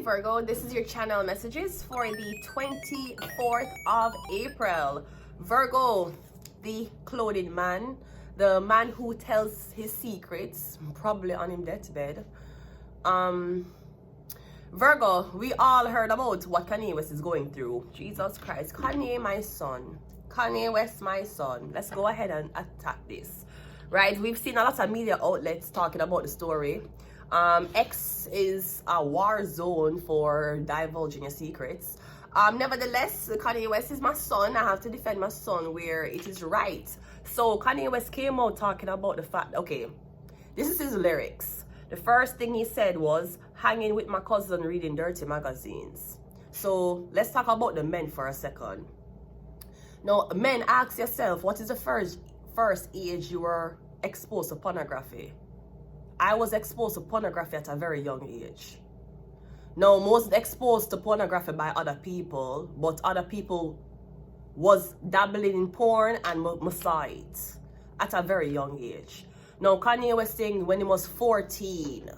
Virgo, this is your channel messages for the 24th of April. Virgo, the clothing man, the man who tells his secrets, probably on his deathbed. Virgo, we all heard about what Kanye West is going through. Jesus Christ. Kanye, my son. Kanye West, my son. Let's go ahead and attack this. Right? We've seen a lot of media outlets talking about the story. X is a war zone for divulging your secrets. Nevertheless, Kanye West is my son. I have to defend my son where it is right. So Kanye West came out talking about the fact, okay, this is his lyrics. The first thing he said was, hanging with my cousin reading dirty magazines. So let's talk about the men for a second. Now, men, ask yourself, what is the first age you were exposed to pornography? I was exposed to pornography at a very young age. Now, most exposed to pornography by other people, but other people was dabbling in porn and massage at a very young age. Now, Kanye was saying when he was 14,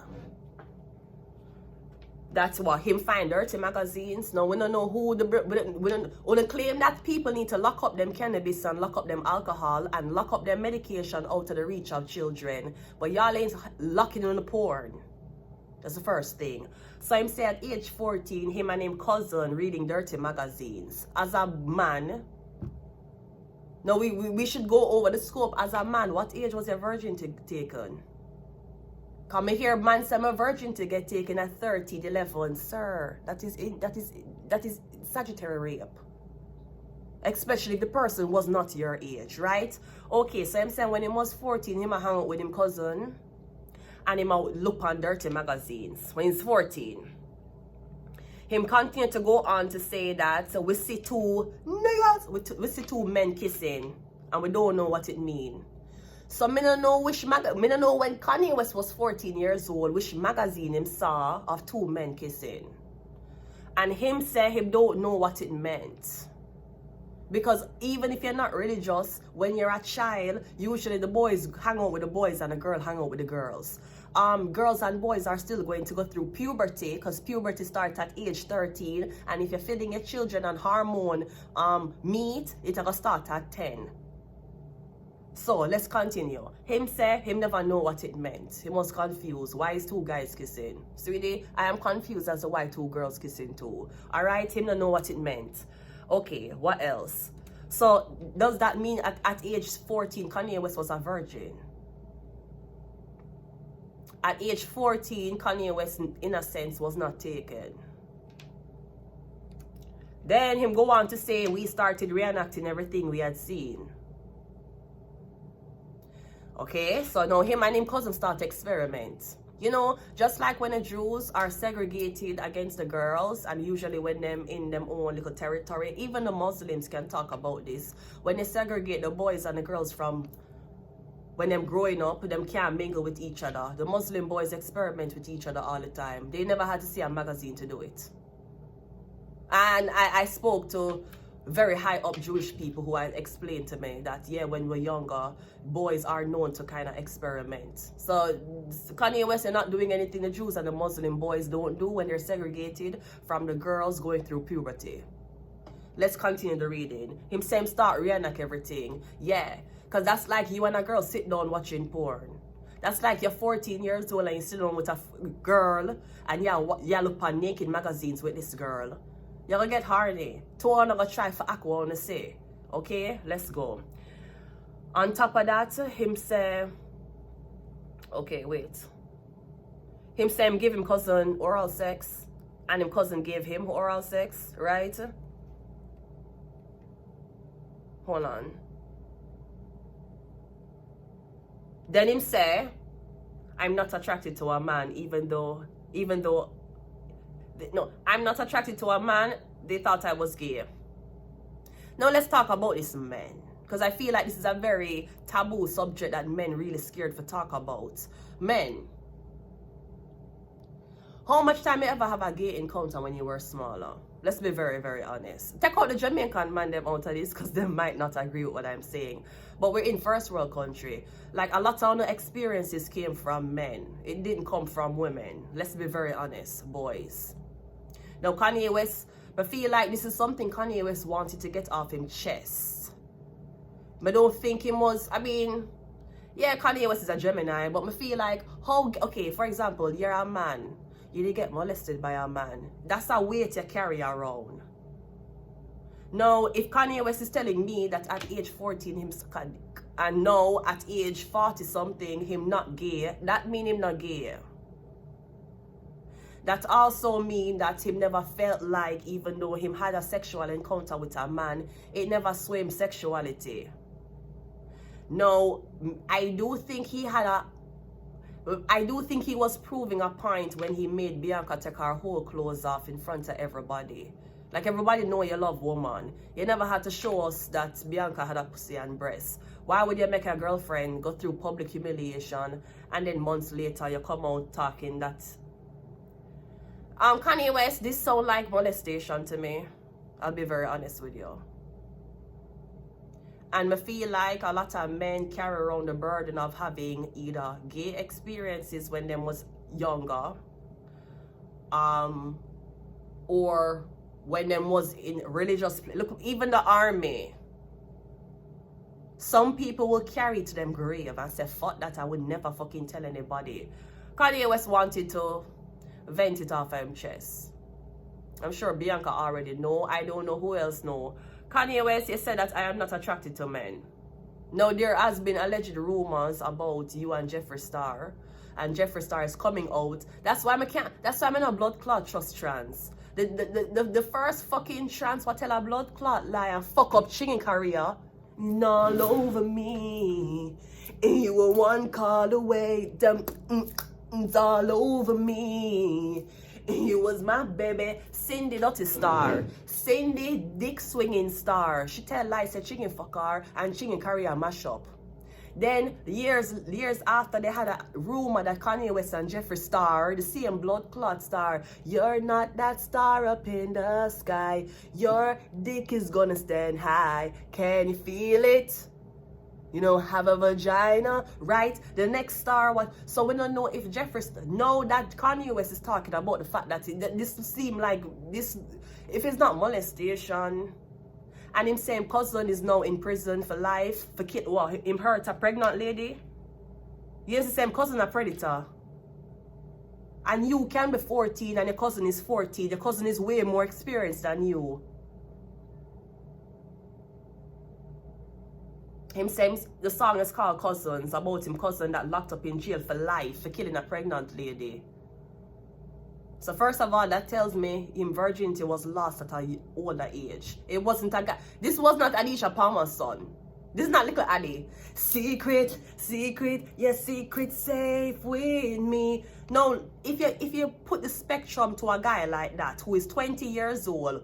that's what him find dirty magazines. Now, we don't know who we don't claim that people need to lock up them cannabis and lock up them alcohol and lock up their medication out of the reach of children. But y'all ain't locking on the porn. That's the first thing. So him say at age 14, him and him cousin reading dirty magazines. As a man, now we should go over the scope. As a man, what age was your virginity taken? Come here, man, say my virginity get taken at 30, 11, sir. That is Sagittarius rape. Especially if the person was not your age, right? Okay, so I'm saying when he was 14, him hang out with him cousin and him look on dirty magazines when he's 14. Him continue to go on to say that we see two niggas, we see two men kissing and we don't know what it means. So me don't know me don't know when Kanye West was 14 years old, which magazine him saw of two men kissing. And him say he don't know what it meant. Because even if you're not religious, when you're a child, usually the boys hang out with the boys and the girl hang out with the girls. Girls and boys are still going to go through puberty because puberty starts at age 13. And if you're feeding your children on hormone meat, it's going to start at 10. So let's continue. Him say him never know what it meant. He was confused. Why is two guys kissing? Sweetie, I am confused as to why two girls kissing too. Alright, him don't know what it meant. Okay, what else? So does that mean at age 14 Kanye West was a virgin? At age 14 Kanye West in a sense was not taken. Then him go on to say we started reenacting everything we had seen. Okay, so now him and him cousin start to experiment. You know, just like when the Jews are segregated against the girls, and usually when them in them own little territory, even the Muslims can talk about this. When they segregate the boys and the girls from when them growing up, them can't mingle with each other. The Muslim boys experiment with each other all the time. They never had to see a magazine to do it. And I spoke to very high up Jewish people who had explained to me that, yeah, when we're younger, boys are known to kind of experiment. So Kanye West is not doing anything the Jews and the Muslim boys don't do when they're segregated from the girls going through puberty. Let's continue the reading. Him saying start reenact everything. Yeah, because that's like you and a girl sit down watching porn. That's like you're 14 years old and you sit down with a girl and you look on naked magazines with this girl. You're gonna get horny. Two are gonna try for act what I wanna say. Okay, let's go. On top of that, him say, okay, wait. Him say him give him cousin oral sex, and him cousin gave him oral sex, right? Hold on. Then him say, I'm not attracted to a man, even though no, I'm not attracted to a man. They thought I was gay. Now let's talk about this men, because I feel like this is a very taboo subject that men really scared to talk about. Men, how much time you ever have a gay encounter when you were smaller? Let's be very, very honest. Take out the Jamaican man them out of this because they might not agree with what I'm saying. But we're in first world country. Like a lot of the experiences came from men. It didn't come from women. Let's be very honest, boys. Now Kanye West, I feel like this is something Kanye West wanted to get off him chest. I don't think him was, I mean, yeah, Kanye West is a Gemini, but I feel like, how, okay, for example, you're a man, you did get molested by a man. That's a weight you carry around. Now, if Kanye West is telling me that at age 14 him and now at age 40 something him not gay, that mean him not gay. That also mean that him never felt like, even though him had a sexual encounter with a man, it never swayed him sexuality. No, I do think he was proving a point when he made Bianca take her whole clothes off in front of everybody. Like, everybody know you love woman. You never had to show us that Bianca had a pussy and breasts. Why would you make a girlfriend go through public humiliation and then months later you come out talking that... Kanye West, this sound like molestation to me. I'll be very honest with you. And I feel like a lot of men carry around the burden of having either gay experiences when they was younger, or when them was in religious, look, even the army. Some people will carry to them grave and say, fuck that, I would never fucking tell anybody. Kanye West wanted to vent it off his chest. I'm sure Bianca already know. I don't know who else know. Kanye West, you said that I am not attracted to men. Now, there has been alleged rumors about you and Jeffree Star. And Jeffree Star is coming out. That's why I'm in a blood clot trust trans. The first fucking trans what tell a blood clot lie and fuck up chinging career. All over me. And you were one call away. It's all over me. You was my baby, Cindy Lottie Star. Cindy Dick Swinging Star. She tell lies said she can fuck her and she can carry a mash up. Then years after, they had a rumor that Kanye West and Jeffree Star, the same blood clot star, you're not that star up in the sky. Your dick is gonna stand high. Can you feel it? You know, have a vagina, right? The next star, what? So we don't know if Jeffree, know that Kanye West is talking about the fact that this seem like this, if it's not molestation, and him same cousin is now in prison for life, for kid, what, him hurt a pregnant lady? Yes, the same cousin a predator. And you can be 14 and your cousin is 14. Your cousin is way more experienced than you. Him saying the song is called Cousins, about him cousin that locked up in jail for life for killing a pregnant lady. So first of all, that tells me him virginity was lost at an older age. It wasn't a guy. This was not Anisha Palmer's son. This is not little Addy. Secret, secret, yes, secret safe with me. No, if you put the spectrum to a guy like that who is 20 years old,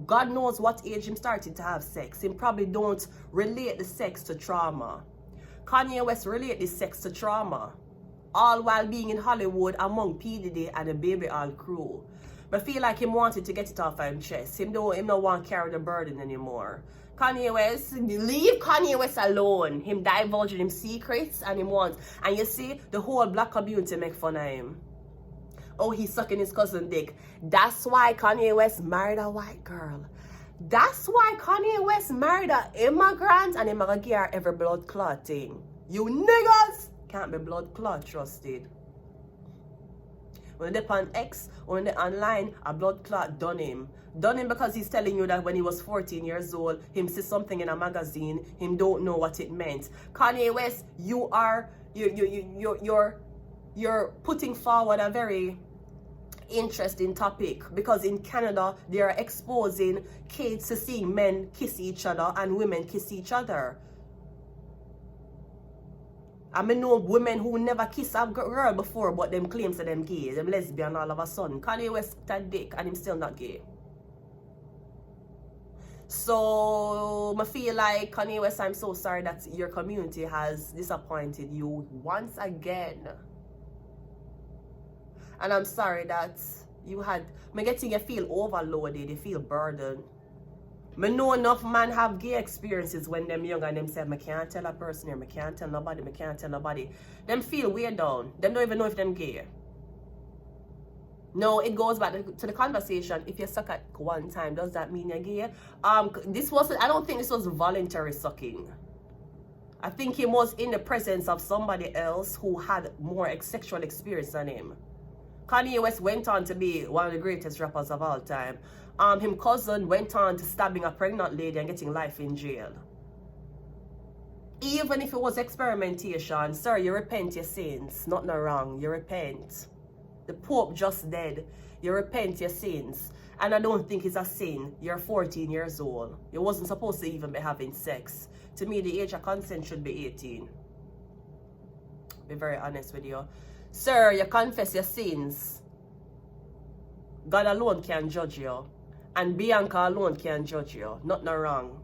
God knows what age him started to have sex. Him probably don't relate the sex to trauma. Kanye West relate the sex to trauma. All while being in Hollywood among P. Diddy and the Baby All crew. But I feel like him wanted to get it off his chest. Him don't want to carry the burden anymore. Kanye West, leave Kanye West alone. Him divulging him secrets and him wants. And you see, the whole black community make fun of him. Oh, he's sucking his cousin dick. That's why Kanye West married a white girl. That's why Kanye West married an immigrant and him gonna give her every blood clot thing. You niggas can't be blood clot trusted. When they on X or when they online, a blood clot done him. Done him because he's telling you that when he was 14 years old, him see something in a magazine, him don't know what it meant. Kanye West, you're putting forward a very interesting topic, because in Canada they are exposing kids to seeing men kiss each other and women kiss each other. I mean, know women who never kiss a girl before, but them claims that them gay, them lesbian all of a sudden. Kanye West that dick and him still not gay. So I feel like Kanye West, I'm so sorry that your community has disappointed you once again. And I'm sorry that you had, I'm getting you feel overloaded, you feel burdened. I know enough men have gay experiences when them young and them say, I can't tell a person here, I can't tell nobody, I can't tell nobody. Them feel weird down. Them don't even know if them gay. No, it goes back to the conversation. If you suck at one time, does that mean you're gay? This wasn't, I don't think this was voluntary sucking. I think he was in the presence of somebody else who had more sexual experience than him. Kanye West went on to be one of the greatest rappers of all time. Him cousin went on to stabbing a pregnant lady and getting life in jail. Even if it was experimentation, sir, you repent your sins. Nothing wrong, you repent. The Pope just dead. You repent your sins. And I don't think it's a sin. You're 14 years old. You wasn't supposed to even be having sex. To me, the age of consent should be 18. Be very honest with you. Sir, you confess your sins. God alone can judge you. And Bianca alone can judge you. Nothing wrong.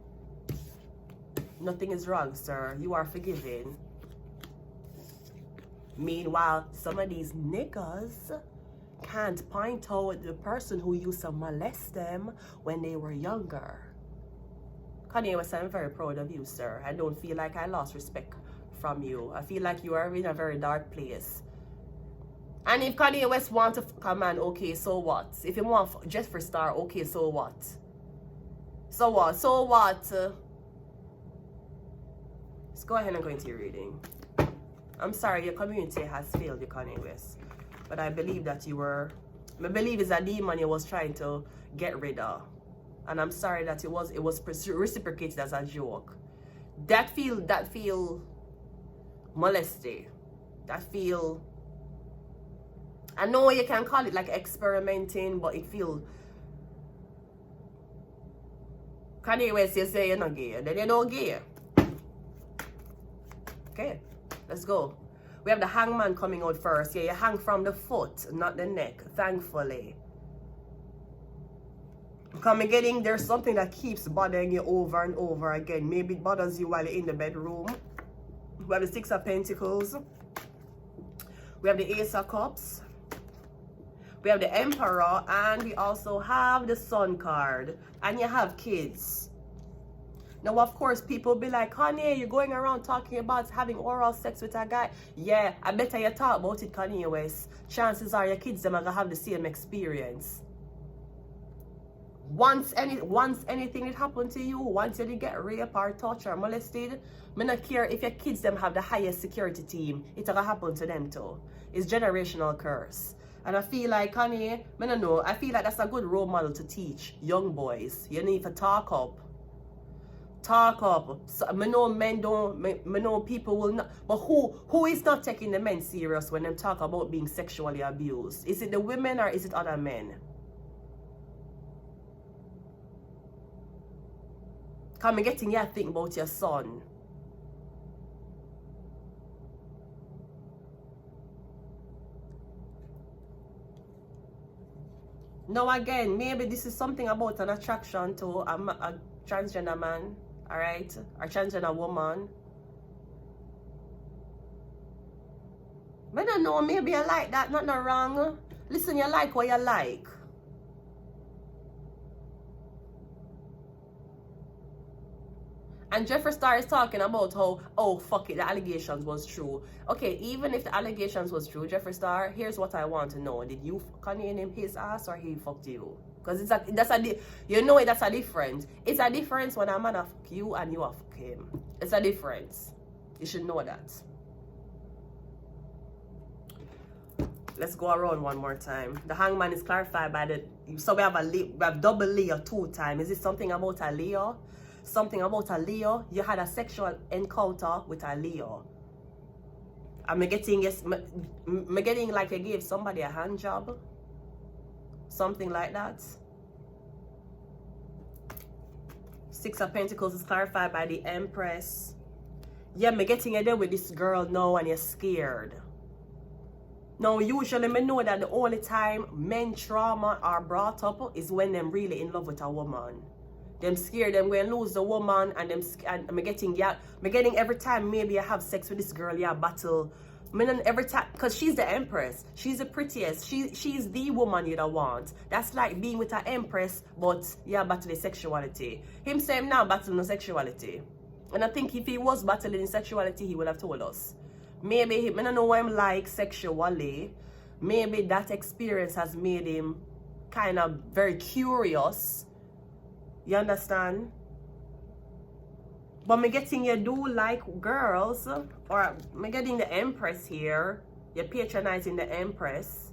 Nothing is wrong, sir. You are forgiven. Meanwhile, some of these niggas can't point out the person who used to molest them when they were younger. Kanye West, I'm very proud of you, sir. I don't feel like I lost respect from you. I feel like you are in a very dark place. And if Kanye West wants to come on, okay, so what? If he wants Jeffree Star, okay, so what? So what? So what? Let's go ahead and go into your reading. I'm sorry, your community has failed you, Kanye West. But I believe that you were, I believe it's a demon you was trying to get rid of. And I'm sorry that it was reciprocated as a joke. That feel molested. That feel, I know you can call it like experimenting, but it feel, Kanye West, you say you're not gay, then you're not gay. Okay, let's go. We have the hangman coming out first. Yeah, you hang from the foot, not the neck, thankfully. Come getting, there's something that keeps bothering you over and over again. Maybe it bothers you while you're in the bedroom. We have the Six of Pentacles. We have the Ace of Cups. We have the Emperor. And we also have the Sun card. And you have kids. Now, of course, people be like, Kanye, you're going around talking about having oral sex with a guy. Yeah, I better you talk about it, Kanye West. Chances are your kids them are gonna have the same experience. Once anything that happened to you, once you did get raped or touched or molested, I don't care if your kids them have the highest security team, it's gonna happen to them too. It's generational curse. And I feel like, Kanye, I don't know, I feel like that's a good role model to teach young boys. You need to talk up. Talk up. So, I know men don't, I know people will not, but who is not taking the men serious when they talk about being sexually abused? Is it the women or is it other men? Come getting you think about your son. Now again, maybe this is something about an attraction to a transgender man, alright? Or transgender woman. I don't know, maybe you like that, nothing wrong. Listen, you like what you like. And Jeffree Star is talking about how, oh, fuck it, the allegations was true. Okay, even if the allegations was true, Jeffree Star, here's what I want to know. Did you Kanye him his ass or he fucked you? Because that's a difference. It's a difference when a man fuck you and you fuck him. It's a difference. You should know that. Let's go around one more time. The hangman is clarified by the, so we have double Leo 2 times. Is it something about a Leo? Something about a Leo? You had a sexual encounter with a Leo. Am I getting like you gave somebody a hand job? Something like that. Six of Pentacles is clarified by the Empress. Yeah, I'm getting you there with this girl now and you're scared. Now, usually I know that the only time men trauma are brought up is when they're really in love with a woman. Them scared them going to lose the woman and I'm getting every time maybe I have sex with this girl, yeah, battle. Every time, because she's the Empress. She's the prettiest. She's the woman you don't want. That's like being with an Empress, but yeah, battling sexuality. Him saying now battling sexuality. And I think if he was battling sexuality, he would have told us. Maybe I don't know what I'm like sexually, maybe that experience has made him kind of very curious. You understand? But me getting you do like girls, or me getting the Empress here. You're patronizing the Empress.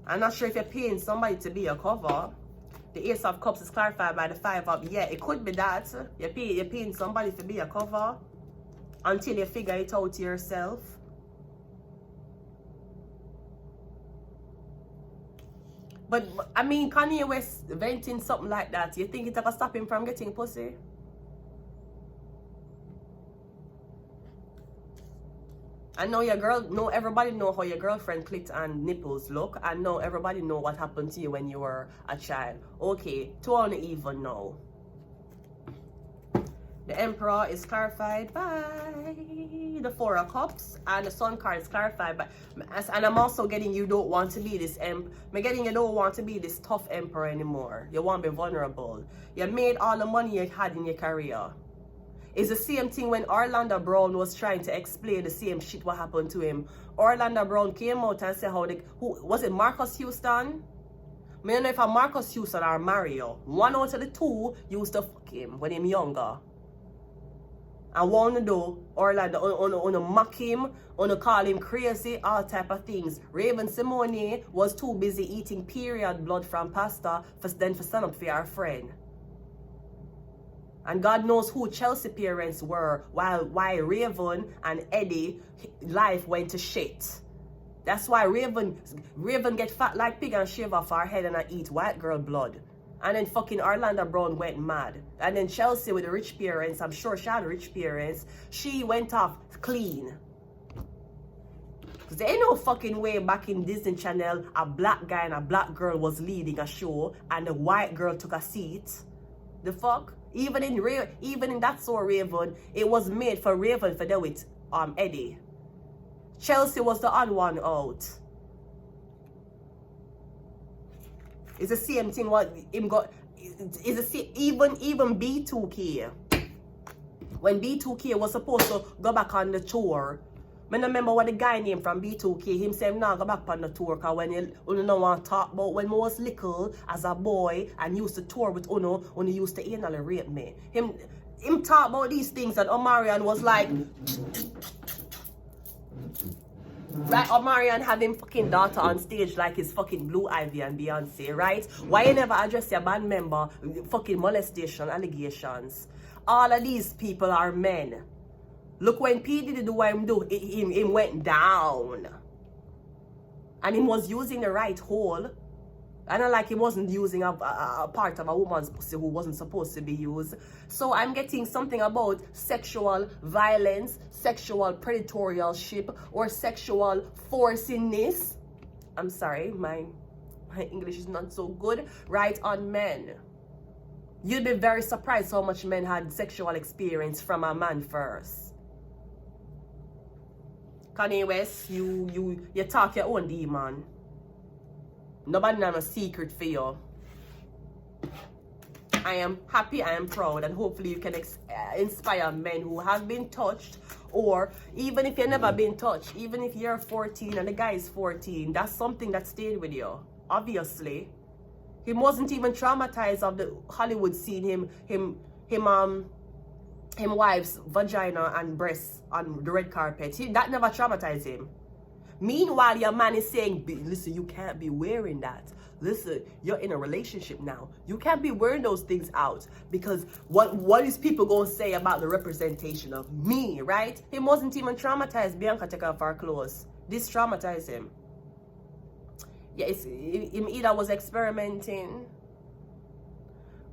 I'm not sure if you're paying somebody to be a cover. The Ace of Cups is clarified by the 5 of, yeah, it could be that. You're paying somebody to be a cover until you figure it out yourself. But I mean, Kanye West venting something like that, you think it's gonna stop him from getting pussy? I know your girl, no, everybody know how your girlfriend clit and nipples look. I know everybody know what happened to you when you were a child. Okay, to uneven now. The Emperor is clarified by the 4 of Cups, and the Sun card is clarified by, and I'm also getting you don't want to be this I'm getting you don't want to be this tough Emperor anymore. You want to be vulnerable. You made all the money you had in your career. It's the same thing when Orlando Brown was trying to explain the same shit what happened to him. Orlando Brown came out and said how who was it, Marcus Houston? I don't know if I'm Marcus Houston or Mario. One out of the two used to fuck him when him younger. And one of the Orlando on mock him, on call him crazy, all type of things. Raven Simone was too busy eating period blood from pasta for stand up for our friend. And God knows who Chelsea parents were while Raven and Eddie life went to shit. That's why Raven get fat like pig and shave off her head and I eat white girl blood. And then fucking Orlando Brown went mad. And then Chelsea with the rich parents, I'm sure she had rich parents, she went off clean. Because there ain't no fucking way back in Disney Channel a black guy and a black girl was leading a show and the white girl took a seat. The fuck? Even in That's So Raven, it was made for Raven for them with Eddie. Chelsea was the odd one out. It's the same thing what him got. It's the same, even B2K. When B2K was supposed to go back on the tour, I don't remember what the guy named from B2K, him said, nah, go back on the tour, because when you don't want to talk about when I was little as a boy and used to tour with Uno, when he used to anally rape me. Him talk about these things and Omarion was like, right, Omarion have him fucking daughter on stage like his fucking Blue Ivy and Beyonce, right? Why you never address your band member fucking molestation allegations? All of these people are men. Look when P did do what him do, him went down. And he was using the right hole. And not like he wasn't using a part of a woman's pussy who wasn't supposed to be used. So I'm getting something about sexual violence, sexual predatorialship, or sexual forcingness. I'm sorry, my English is not so good. Right, on men. You'd be very surprised how much men had sexual experience from a man first. Kanye West, you talk your own demon. Nobody knows a secret for you. I am happy, I am proud, and hopefully you can inspire men who have been touched, or even if you've never been touched, even if you're 14 and the guy is 14, that's something that stayed with you, obviously. He wasn't even traumatized of the Hollywood scene, him wife's vagina and breasts on the red carpet. That never traumatized him. Meanwhile, your man is saying, listen, you can't be wearing that. Listen, you're in a relationship now. You can't be wearing those things out because what is people going to say about the representation of me, right? He wasn't even traumatized. Bianca take off her clothes. This traumatized him. Yeah, him either was experimenting,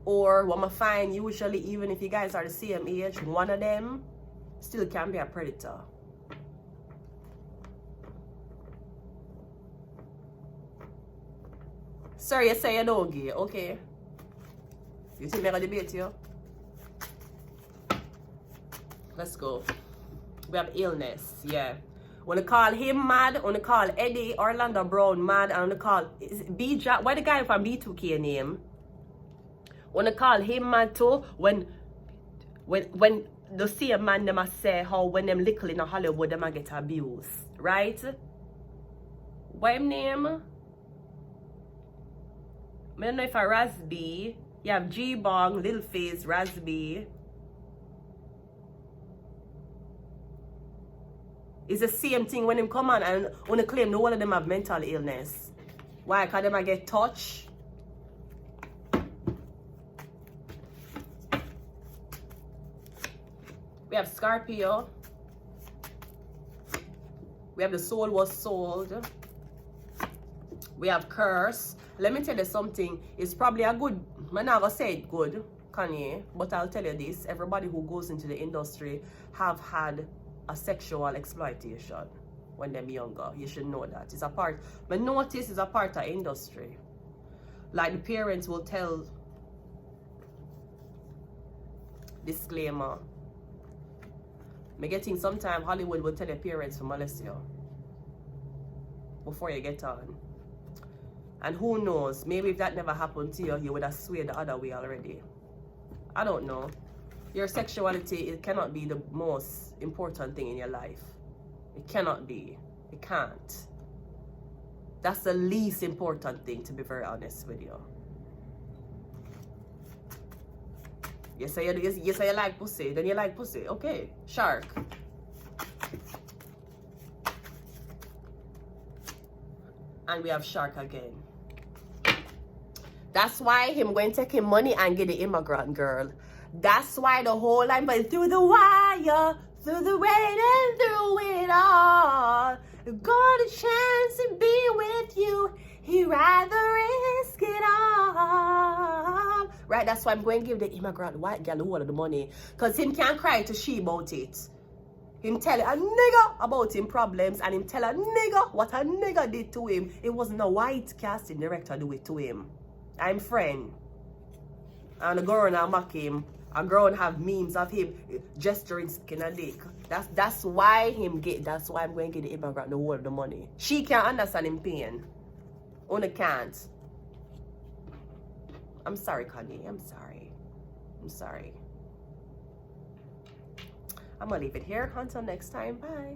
or what I find usually, even if you guys are the same age, one of them still can be a predator. Sorry, you say you don't gay, okay? You think I'm gonna debate you? Let's go. We have illness, yeah. Wanna call him mad, wanna call Eddie Orlando Brown mad, and wanna call B-Jack, why the guy from B2K name? Wanna call him mad too when the same man them a say how when them little in Hollywood them a get abused, right? What him name? I don't know if I Rasby. You have G-Bong, Lil Face, Rasby. It's the same thing when him come on and wanna claim no one of them have mental illness. Why? Because them I get touched. We have Scorpio. We have the soul was sold. We have curse. Let me tell you something. It's probably a good, I'm not gonna say it good, Kanye, but I'll tell you this. Everybody who goes into the industry have had a sexual exploitation when they're younger. You should know that. It's a part, but notice it's a part of industry. Like the parents will tell, disclaimer, me getting sometime Hollywood will tell your parents to molest you before you get on. And who knows, maybe if that never happened to you, you would have swayed the other way already. I don't know. Your sexuality, it cannot be the most important thing in your life. It cannot be. It can't. That's the least important thing, to be very honest with you. You say you like pussy, then you like pussy. Okay, shark. And we have shark again. That's why him going to take him money and get the immigrant girl. That's why the whole line, but through the wire, through the rain and through it all, got a chance to be with you. He'd rather risk it all. Right, that's why I'm going to give the immigrant white girl all of the money. Because him can't cry to she about it. Him tell a nigga about him problems and him tell a nigga what a nigga did to him. It wasn't a white casting director do it to him. I'm friend. And a girl and mock him. A girl and have memes of him gesturing skin and dick. That's why him get, that's why I'm going to get the immigrant the whole of the money. She can't understand him pain. Only can't. I'm sorry, Connie. I'm sorry. I'm sorry. I'm gonna leave it here. Until next time. Bye.